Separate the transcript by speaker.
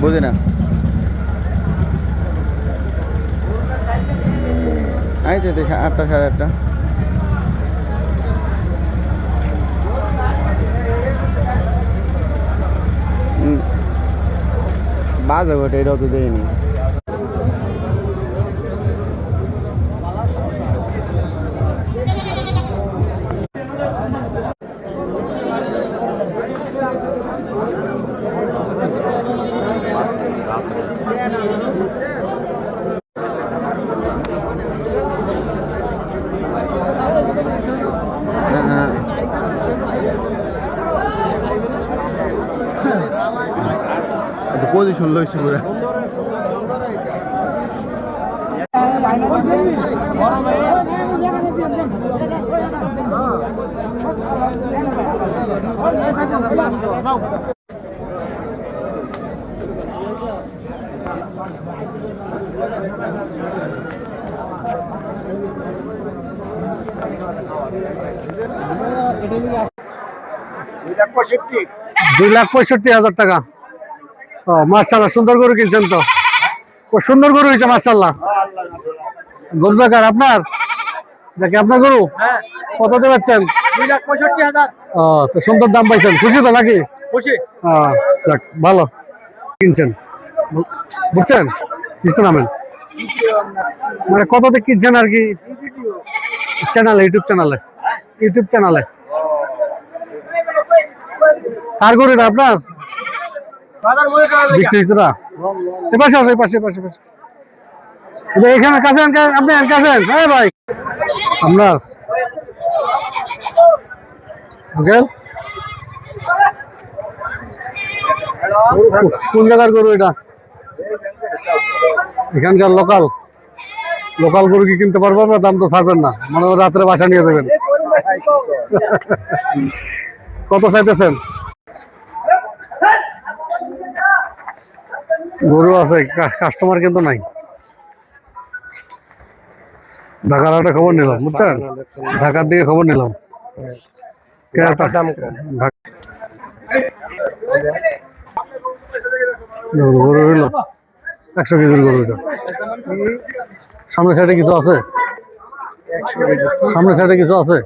Speaker 1: বুঝি না আইতে দেখে 8টা 8:30 বাজে ওটা এটাও তো দেয়নি পজিশন লইছে পুরা
Speaker 2: $2,65,000 টাকা। ও মাশাআল্লাহ, সুন্দর গরু কিনছেন তো, সুন্দর গরু হয়েছে মাশাআল্লাহ। গোলবেকার আপনার নাকি আপনার গরু? কত দিয়ে পাচ্ছেন?
Speaker 3: 2,65,000।
Speaker 2: ও তো সুন্দর দাম পাইছেন, খুশি তো নাকি?
Speaker 3: খুশি।
Speaker 2: যাক ভালো কিনছেন, বুঝছেন কিছু নামেন মানে কত দিয়ে কিনছেন আর কি চ্যানেলে, ইউটিউব চ্যানেলে। কার গরু এটা আপনার? বিক্রিরা এপাশে আসো, এপাশে। এখানে কাছে আপনি কাছেন। হ্যাঁ ভাই, আপনার কোন জায়গার গরু এটা? এখানকার লোকাল গরু কি কিনতে পারবেন না? দাম তো ছাড়বেন না, মানে রাত্রে বাসা নিয়ে দেবেন। কত চাইতেছেন? গরু আছে, কাস্টমার কিন্তু নাই। ঢাকার একটা খবর নিলাম, বুঝছেন, ঢাকার দিকে খবর নিলাম। গরু হইল 100 কেজির গরু। এটা সামনের সাইডে কিছু আছে?